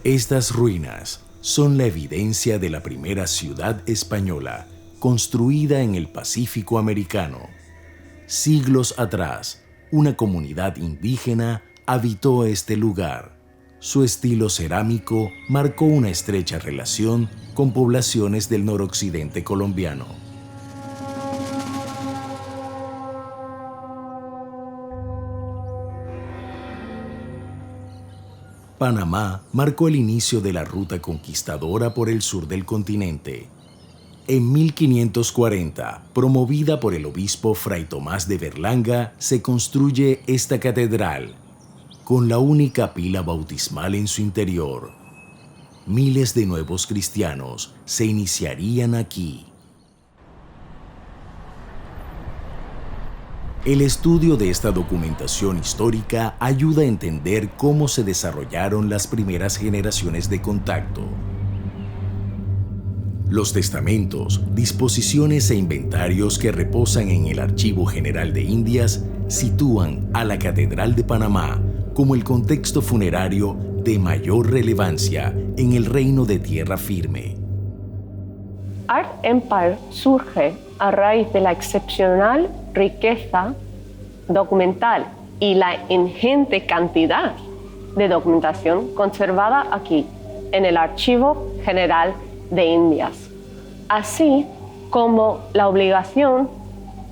Estas ruinas son la evidencia de la primera ciudad española construida en el Pacífico americano. Siglos atrás, una comunidad indígena habitó este lugar. Su estilo cerámico marcó una estrecha relación con poblaciones del noroccidente colombiano. Panamá marcó el inicio de la ruta conquistadora por el sur del continente. En 1540, promovida por el obispo Fray Tomás de Berlanga, se construye esta catedral, con la única pila bautismal en su interior. Miles de nuevos cristianos se iniciarían aquí. El estudio de esta documentación histórica ayuda a entender cómo se desarrollaron las primeras generaciones de contacto. Los testamentos, disposiciones e inventarios que reposan en el Archivo General de Indias sitúan a la Catedral de Panamá como el contexto funerario de mayor relevancia en el Reino de Tierra Firme. Art Empire surge a raíz de la excepcional riqueza documental y la ingente cantidad de documentación conservada aquí, en el Archivo General de Indias, así como la obligación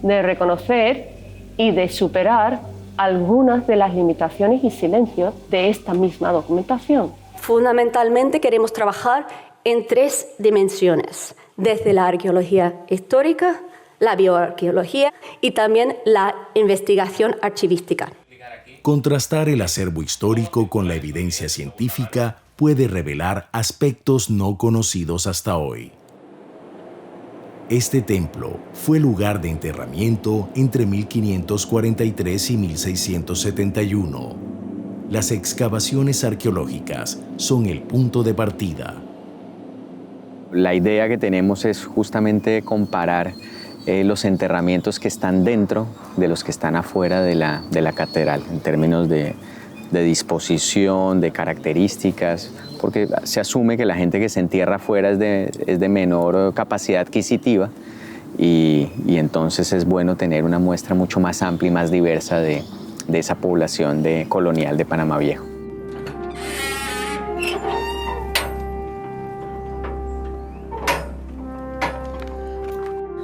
de reconocer y de superar algunas de las limitaciones y silencios de esta misma documentación. Fundamentalmente queremos trabajar en 3 dimensiones, desde la arqueología histórica, la bioarqueología y también la investigación archivística. Contrastar el acervo histórico con la evidencia científica puede revelar aspectos no conocidos hasta hoy. Este templo fue lugar de enterramiento entre 1543 y 1671. Las excavaciones arqueológicas son el punto de partida. La idea que tenemos es justamente comparar los enterramientos que están dentro de los que están afuera de la catedral, en términos de disposición, de características, porque se asume que la gente que se entierra afuera es de menor capacidad adquisitiva y entonces es bueno tener una muestra mucho más amplia y más diversa de esa población colonial de Panamá Viejo.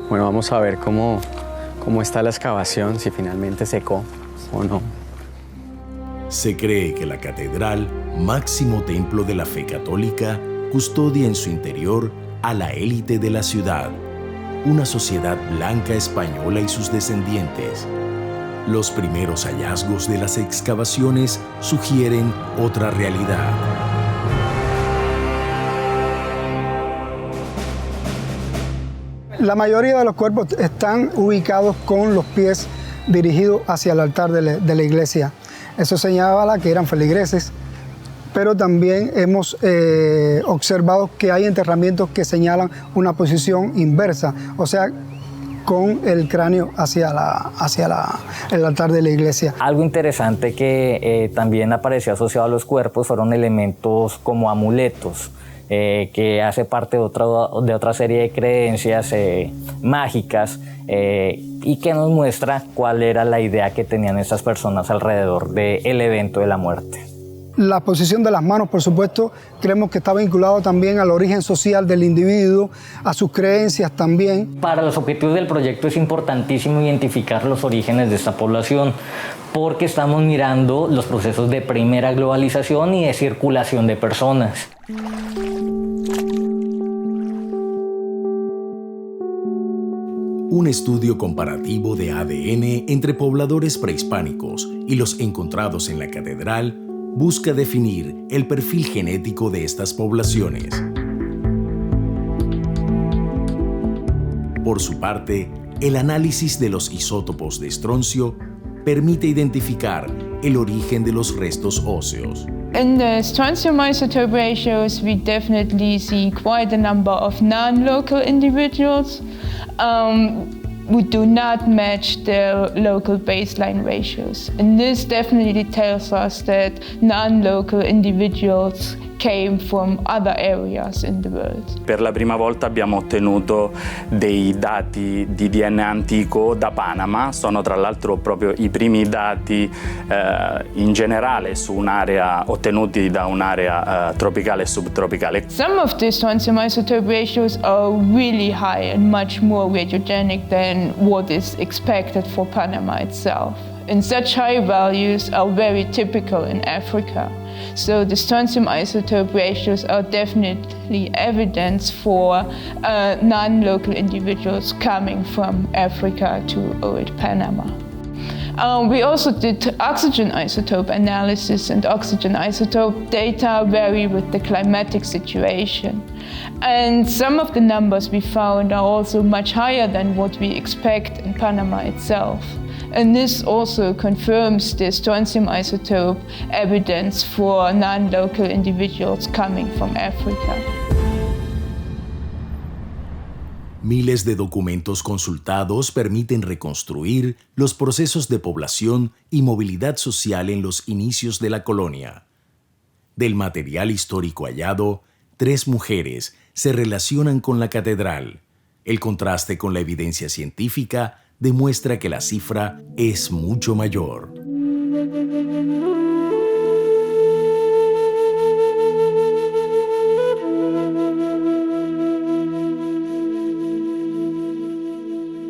Bueno, vamos a ver cómo está la excavación, si finalmente secó o no. Se cree que la catedral, máximo templo de la fe católica, custodia en su interior a la élite de la ciudad, una sociedad blanca española y sus descendientes. Los primeros hallazgos de las excavaciones sugieren otra realidad. La mayoría de los cuerpos están ubicados con los pies dirigidos hacia el altar de la iglesia. Eso señala que eran feligreses, pero también hemos observado que hay enterramientos que señalan una posición inversa, o sea, con el cráneo hacia el altar de la iglesia. Algo interesante que también apareció asociado a los cuerpos fueron elementos como amuletos, que hace parte de otra serie de creencias mágicas y que nos muestra cuál era la idea que tenían estas personas alrededor del evento de la muerte. La posición de las manos, por supuesto, creemos que está vinculado también al origen social del individuo, a sus creencias también. Para los objetivos del proyecto es importantísimo identificar los orígenes de esta población, porque estamos mirando los procesos de primera globalización y de circulación de personas. Un estudio comparativo de ADN entre pobladores prehispánicos y los encontrados en la catedral busca definir el perfil genético de estas poblaciones. Por su parte, el análisis de los isótopos de estroncio permite identificar el origen de los restos óseos. In the strontium isotope ratios, we definitely see quite a number of non-local individuals who do not match their local baseline ratios. And this definitely tells us that non-local individuals came from other areas in the world. Per la prima volta abbiamo ottenuto dei dati di DNA antico da Panama, sono tra l'altro proprio i primi dati in generale su un'area ottenuti da un'area tropicale e subtropicale. Some of these strontium isotope ratios are really high and much more radiogenic than what is expected for Panama itself. And such high values are very typical in Africa. So the strontium isotope ratios are definitely evidence for non-local individuals coming from Africa to old Panama. We also did oxygen isotope analysis, and oxygen isotope data vary with the climatic situation. And some of the numbers we found are also much higher than what we expect in Panama itself. And this also confirms the strontium isotope evidence for non-local individuals coming from Africa. Miles de documentos consultados permiten reconstruir los procesos de población y movilidad social en los inicios de la colonia. Del material histórico hallado, 3 mujeres se relacionan con la catedral. El contraste con la evidencia científica demuestra que la cifra es mucho mayor.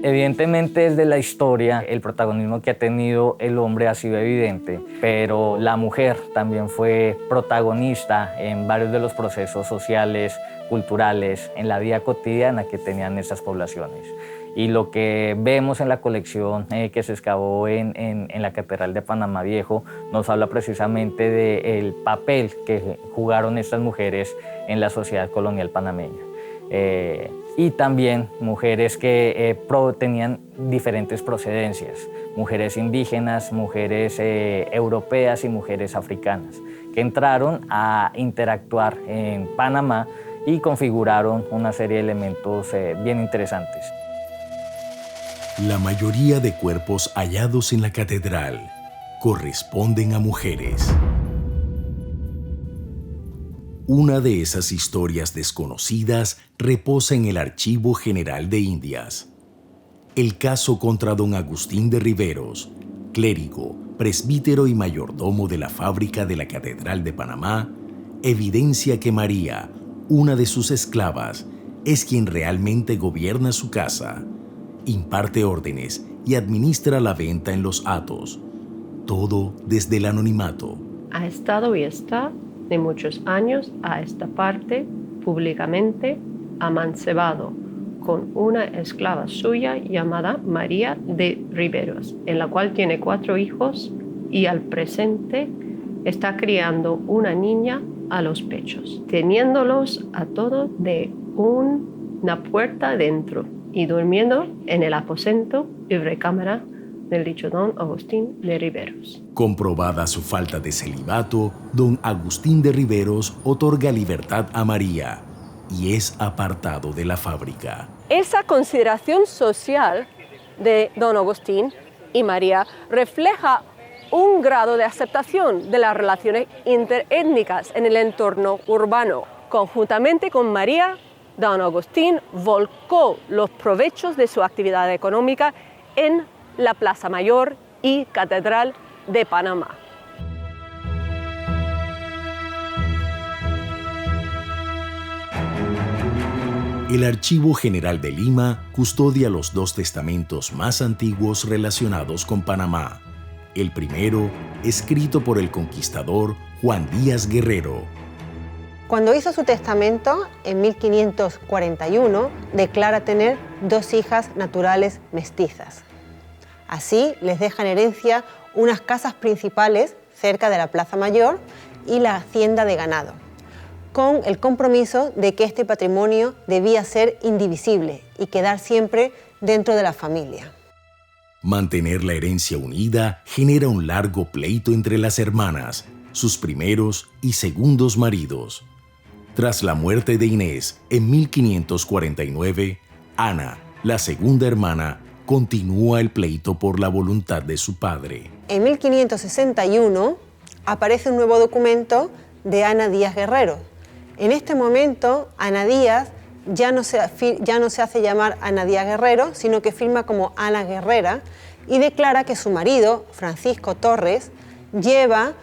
Evidentemente, desde la historia, el protagonismo que ha tenido el hombre ha sido evidente, pero la mujer también fue protagonista en varios de los procesos sociales, culturales, en la vida cotidiana que tenían estas poblaciones. Y lo que vemos en la colección que se excavó en la Catedral de Panamá Viejo nos habla precisamente del papel que jugaron estas mujeres en la sociedad colonial panameña. Y también mujeres que tenían diferentes procedencias, mujeres indígenas, mujeres europeas y mujeres africanas, que entraron a interactuar en Panamá y configuraron una serie de elementos bien interesantes. La mayoría de cuerpos hallados en la catedral corresponden a mujeres. Una de esas historias desconocidas reposa en el Archivo General de Indias. El caso contra don Agustín de Riveros, clérigo, presbítero y mayordomo de la fábrica de la Catedral de Panamá, evidencia que María, una de sus esclavas, es quien realmente gobierna su casa, imparte órdenes y administra la venta en los hatos, todo desde el anonimato. Ha estado y está de muchos años a esta parte públicamente amancebado con una esclava suya llamada María de Riveros, en la cual tiene 4 hijos y al presente está criando una niña a los pechos, teniéndolos a todos de una puerta dentro y durmiendo en el aposento y recámara del dicho don Agustín de Riveros. Comprobada su falta de celibato, don Agustín de Riveros otorga libertad a María y es apartado de la fábrica. Esa consideración social de don Agustín y María refleja un grado de aceptación de las relaciones interétnicas en el entorno urbano. Conjuntamente con María, don Agustín volcó los provechos de su actividad económica en la Plaza Mayor y Catedral de Panamá. El Archivo General de Lima custodia los 2 testamentos más antiguos relacionados con Panamá. El primero, escrito por el conquistador Juan Díaz Guerrero. Cuando hizo su testamento, en 1541, declara tener 2 hijas naturales mestizas. Así les deja en herencia unas casas principales cerca de la Plaza Mayor y la hacienda de ganado, con el compromiso de que este patrimonio debía ser indivisible y quedar siempre dentro de la familia. Mantener la herencia unida genera un largo pleito entre las hermanas, sus primeros y segundos maridos. Tras la muerte de Inés en 1549, Ana, la segunda hermana, continúa el pleito por la voluntad de su padre. En 1561 aparece un nuevo documento de Ana Díaz Guerrero. En este momento, Ana Díaz ya no se hace llamar Ana Díaz Guerrero, sino que firma como Ana Guerrera y declara que su marido, Francisco Torres, lleva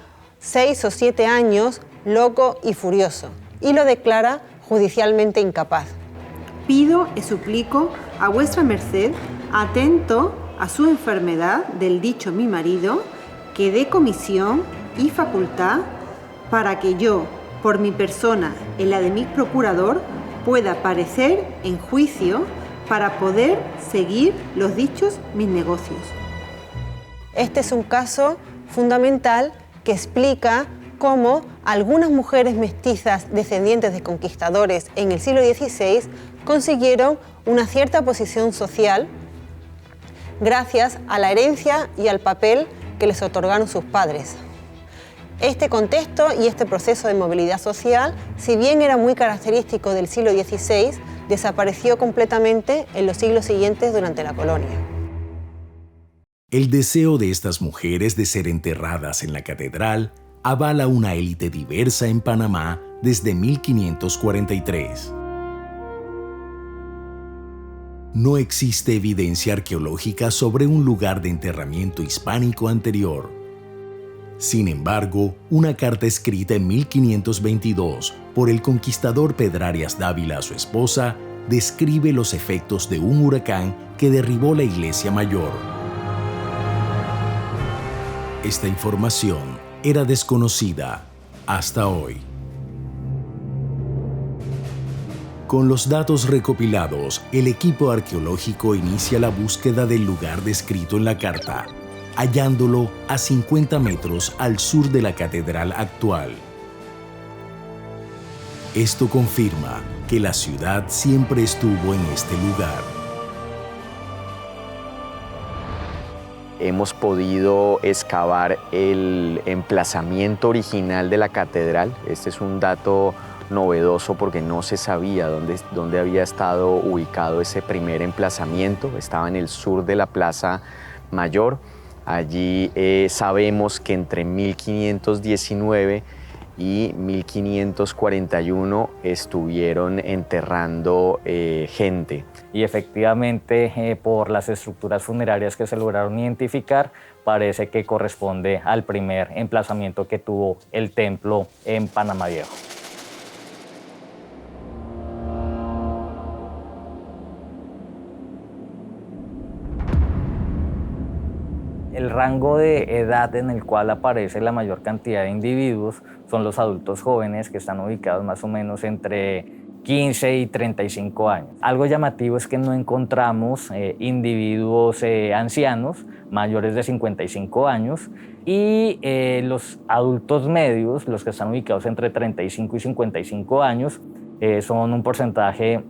6 o 7 años loco y furioso y lo declara judicialmente incapaz. Pido y suplico a vuestra merced, atento a su enfermedad del dicho mi marido, que dé comisión y facultad para que yo, por mi persona y la de mi procurador, pueda parecer en juicio para poder seguir los dichos mis negocios. Este es un caso fundamental que explica cómo algunas mujeres mestizas descendientes de conquistadores en el siglo XVI consiguieron una cierta posición social gracias a la herencia y al papel que les otorgaron sus padres. Este contexto y este proceso de movilidad social, si bien era muy característico del siglo XVI, desapareció completamente en los siglos siguientes durante la colonia. El deseo de estas mujeres de ser enterradas en la catedral avala una élite diversa en Panamá desde 1543. No existe evidencia arqueológica sobre un lugar de enterramiento hispánico anterior. Sin embargo, una carta escrita en 1522 por el conquistador Pedrarias Dávila a su esposa describe los efectos de un huracán que derribó la iglesia mayor. Esta información era desconocida hasta hoy. Con los datos recopilados, el equipo arqueológico inicia la búsqueda del lugar descrito en la carta, hallándolo a 50 metros al sur de la catedral actual. Esto confirma que la ciudad siempre estuvo en este lugar. Hemos podido excavar el emplazamiento original de la catedral. Este es un dato novedoso porque no se sabía dónde había estado ubicado ese primer emplazamiento. Estaba en el sur de la Plaza Mayor. Allí sabemos que entre 1519 y 1541 estuvieron enterrando gente. Y efectivamente, por las estructuras funerarias que se lograron identificar, parece que corresponde al primer emplazamiento que tuvo el templo en Panamá Viejo. El rango de edad en el cual aparece la mayor cantidad de individuos son los adultos jóvenes, que están ubicados más o menos entre 15 y 35 años. Algo llamativo es que no encontramos individuos ancianos mayores de 55 años y los adultos medios, los que están ubicados entre 35 y 55 años, son un porcentaje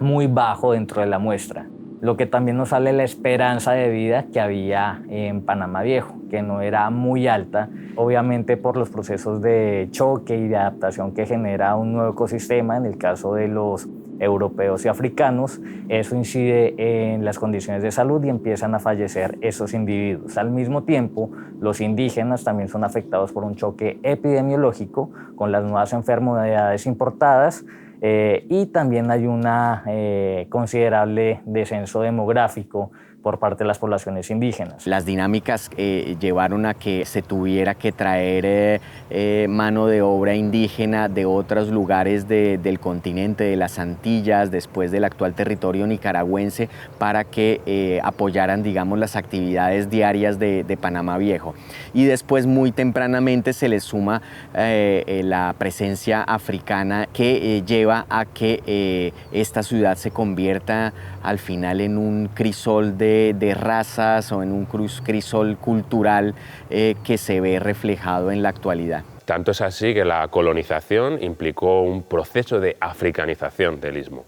muy bajo dentro de la muestra. Lo que también nos sale la esperanza de vida que había en Panamá Viejo, que no era muy alta, obviamente por los procesos de choque y de adaptación que genera un nuevo ecosistema, en el caso de los europeos y africanos, eso incide en las condiciones de salud y empiezan a fallecer esos individuos. Al mismo tiempo, los indígenas también son afectados por un choque epidemiológico con las nuevas enfermedades importadas, y también hay un considerable descenso demográfico por parte de las poblaciones indígenas. Las dinámicas llevaron a que se tuviera que traer mano de obra indígena de otros lugares del continente, de las Antillas, después del actual territorio nicaragüense, para que apoyaran, digamos, las actividades diarias de Panamá Viejo. Y después, muy tempranamente, se les suma la presencia africana que lleva a que esta ciudad se convierta al final en un crisol de razas o en un crisol cultural que se ve reflejado en la actualidad. Tanto es así que la colonización implicó un proceso de africanización del istmo.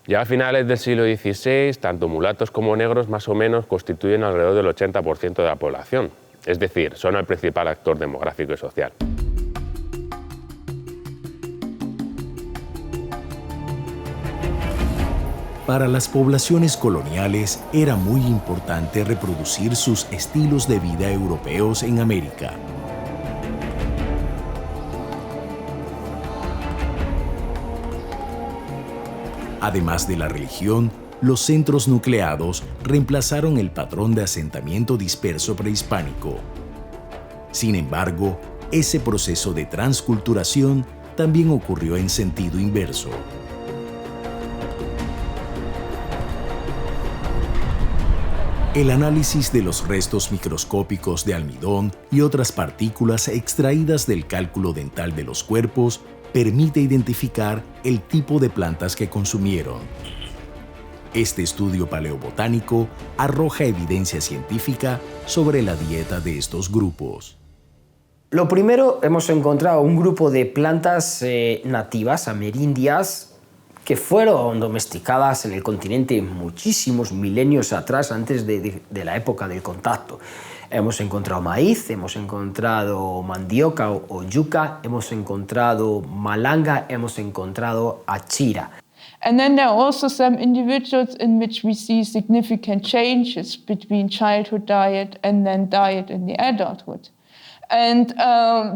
Ya a finales del siglo XVI, tanto mulatos como negros más o menos constituyen alrededor del 80% de la población, es decir, son el principal actor demográfico y social. Para las poblaciones coloniales era muy importante reproducir sus estilos de vida europeos en América. Además de la religión, los centros nucleados reemplazaron el patrón de asentamiento disperso prehispánico. Sin embargo, ese proceso de transculturación también ocurrió en sentido inverso. El análisis de los restos microscópicos de almidón y otras partículas extraídas del cálculo dental de los cuerpos permite identificar el tipo de plantas que consumieron. Este estudio paleobotánico arroja evidencia científica sobre la dieta de estos grupos. Lo primero, hemos encontrado un grupo de plantas nativas amerindias que fueron domesticadas en el continente muchísimos milenios atrás, antes de la época del contacto. Hemos encontrado maíz, hemos encontrado mandioca o yuca, hemos encontrado malanga, hemos encontrado achira. And then there are also some individuals in which we see significant changes between childhood diet and then diet in the adulthood. And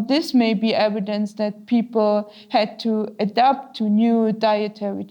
this may be evidence that people had to adapt to new dietary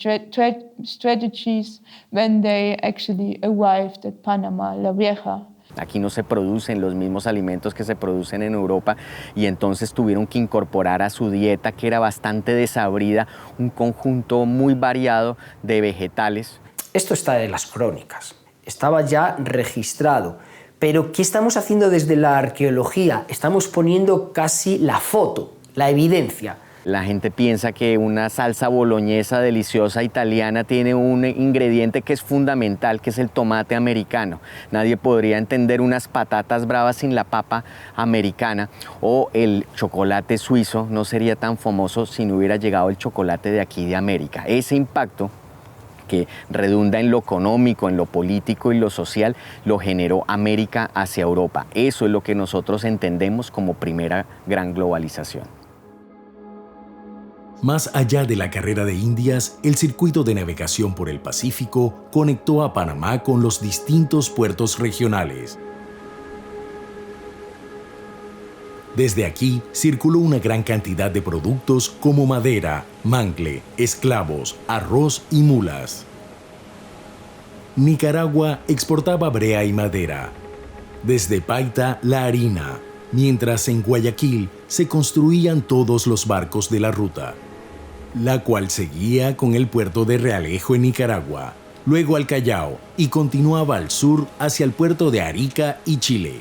strategies when they actually arrived at Panama la Vieja. Aquí no se producen los mismos alimentos que se producen en Europa y entonces tuvieron que incorporar a su dieta, que era bastante desabrida, un conjunto muy variado de vegetales. Esto está en las crónicas, estaba ya registrado. Pero ¿qué estamos haciendo desde la arqueología? Estamos poniendo casi la foto, la evidencia. La gente piensa que una salsa boloñesa deliciosa italiana tiene un ingrediente que es fundamental, que es el tomate americano. Nadie podría entender unas patatas bravas sin la papa americana, o el chocolate suizo no sería tan famoso si no hubiera llegado el chocolate de aquí de América. Ese impacto que redunda en lo económico, en lo político y lo social, lo generó América hacia Europa. Eso es lo que nosotros entendemos como primera gran globalización. Más allá de la carrera de Indias, el circuito de navegación por el Pacífico conectó a Panamá con los distintos puertos regionales. Desde aquí circuló una gran cantidad de productos como madera, mangle, esclavos, arroz y mulas. Nicaragua exportaba brea y madera. Desde Paita, la harina, mientras en Guayaquil se construían todos los barcos de la ruta, la cual seguía con el puerto de Realejo en Nicaragua, luego al Callao y continuaba al sur hacia el puerto de Arica y Chile.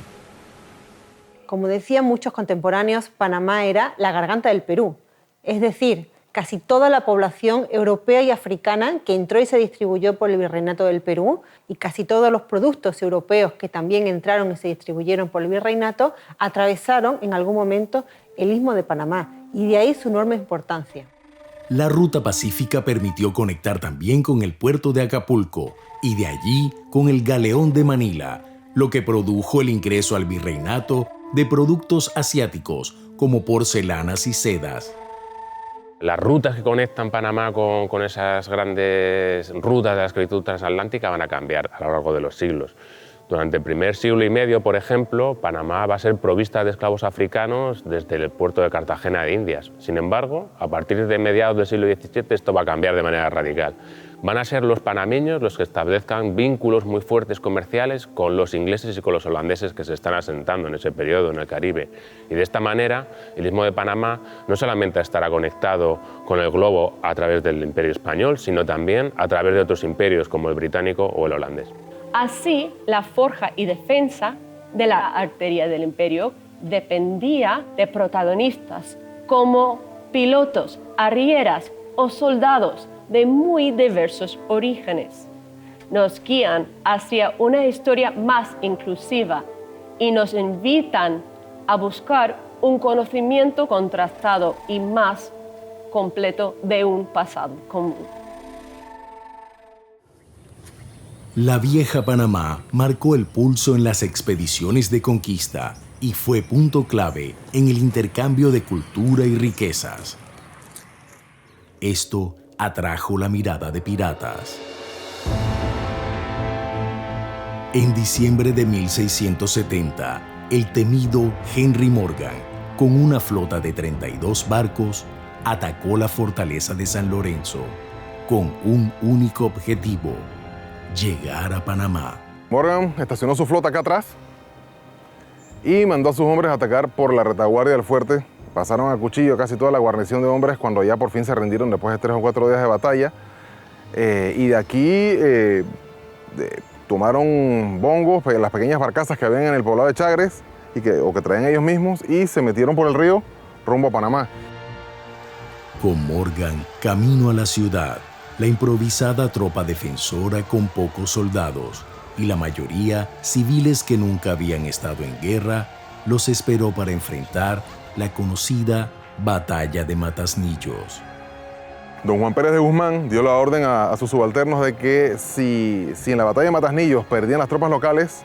Como decían muchos contemporáneos, Panamá era la garganta del Perú, es decir, casi toda la población europea y africana que entró y se distribuyó por el Virreinato del Perú, y casi todos los productos europeos que también entraron y se distribuyeron por el Virreinato atravesaron en algún momento el Istmo de Panamá, y de ahí su enorme importancia. La ruta pacífica permitió conectar también con el puerto de Acapulco y de allí con el galeón de Manila, lo que produjo el ingreso al virreinato de productos asiáticos como porcelanas y sedas. Las rutas que conectan Panamá con esas grandes rutas de la esclavitud transatlántica van a cambiar a lo largo de los siglos. Durante el primer siglo y medio, por ejemplo, Panamá va a ser provista de esclavos africanos desde el puerto de Cartagena de Indias. Sin embargo, a partir de mediados del siglo XVII esto va a cambiar de manera radical. Van a ser los panameños los que establezcan vínculos muy fuertes comerciales con los ingleses y con los holandeses que se están asentando en ese periodo en el Caribe. Y de esta manera, el Istmo de Panamá no solamente estará conectado con el globo a través del Imperio Español, sino también a través de otros imperios como el británico o el holandés. Así, la forja y defensa de la arteria del imperio dependía de protagonistas como pilotos, arrieras o soldados de muy diversos orígenes. Nos guían hacia una historia más inclusiva y nos invitan a buscar un conocimiento contrastado y más completo de un pasado común. La vieja Panamá marcó el pulso en las expediciones de conquista y fue punto clave en el intercambio de cultura y riquezas. Esto atrajo la mirada de piratas. En diciembre de 1670, el temido Henry Morgan, con una flota de 32 barcos, atacó la fortaleza de San Lorenzo. con un único objetivo: llegar a Panamá. Morgan estacionó su flota acá atrás y mandó a sus hombres a atacar por la retaguardia del fuerte. Pasaron a cuchillo casi toda la guarnición de hombres cuando ya por fin se rindieron después de 3 o 4 días de batalla. Y de aquí tomaron bongos, las pequeñas barcazas que habían en el poblado de Chagres o que traían ellos mismos, y se metieron por el río rumbo a Panamá. Con Morgan camino a la ciudad, la improvisada tropa defensora con pocos soldados y la mayoría civiles que nunca habían estado en guerra, los esperó para enfrentar la conocida Batalla de Mataznillos. Don Juan Pérez de Guzmán dio la orden a sus subalternos de que si en la batalla de Mataznillos perdían las tropas locales,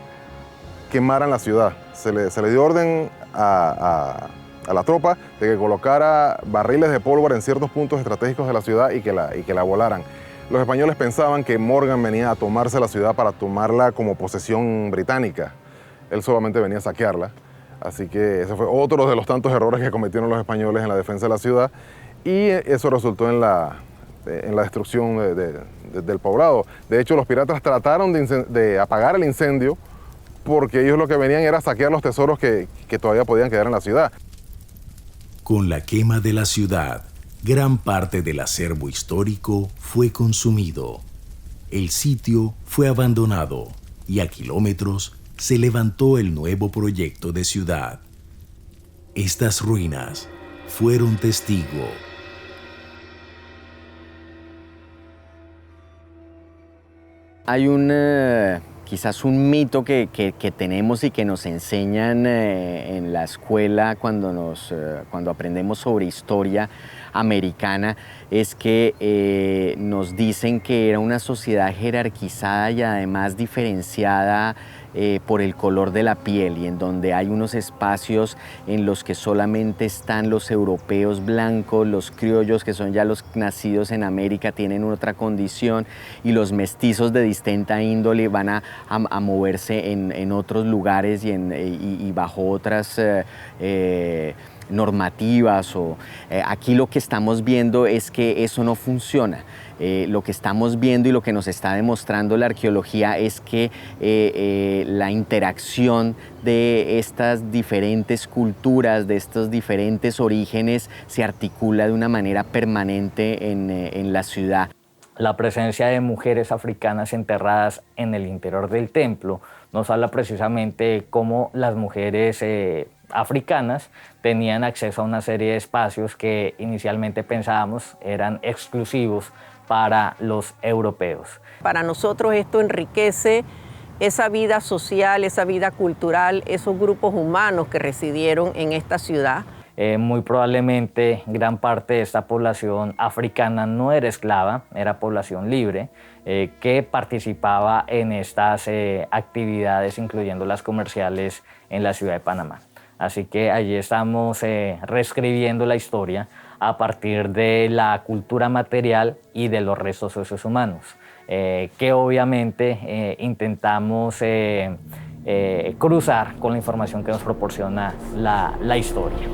quemaran la ciudad. Se le dio orden a la tropa de que colocara barriles de pólvora en ciertos puntos estratégicos de la ciudad y que la volaran. Los españoles pensaban que Morgan venía a tomarse la ciudad para tomarla como posesión británica. Él solamente venía a saquearla. Así que ese fue otro de los tantos errores que cometieron los españoles en la defensa de la ciudad, y eso resultó en la destrucción del poblado. De hecho, los piratas trataron de apagar el incendio porque ellos lo que venían era saquear los tesoros que todavía podían quedar en la ciudad. Con la quema de la ciudad, gran parte del acervo histórico fue consumido. El sitio fue abandonado y a kilómetros se levantó el nuevo proyecto de ciudad. Estas ruinas fueron testigo. Hay quizás un mito que tenemos y que nos enseñan en la escuela cuando aprendemos sobre historia americana, es que nos dicen que era una sociedad jerarquizada y además diferenciada por el color de la piel, y en donde hay unos espacios en los que solamente están los europeos blancos, los criollos, que son ya los nacidos en América, tienen otra condición, y los mestizos de distinta índole van a moverse en otros lugares y bajo otras normativas. Aquí lo que estamos viendo es que eso no funciona. Lo que estamos viendo y lo que nos está demostrando la arqueología es que la interacción de estas diferentes culturas, de estos diferentes orígenes, se articula de una manera permanente en la ciudad. La presencia de mujeres africanas enterradas en el interior del templo nos habla precisamente de cómo las mujeres africanas tenían acceso a una serie de espacios que inicialmente pensábamos eran exclusivos para los europeos. Para nosotros esto enriquece esa vida social, esa vida cultural, esos grupos humanos que residieron en esta ciudad. Muy probablemente gran parte de esta población africana no era esclava, era población libre, que participaba en estas actividades, incluyendo las comerciales en la ciudad de Panamá. Así que allí estamos reescribiendo la historia a partir de la cultura material y de los restos óseos humanos, que obviamente intentamos cruzar con la información que nos proporciona la historia.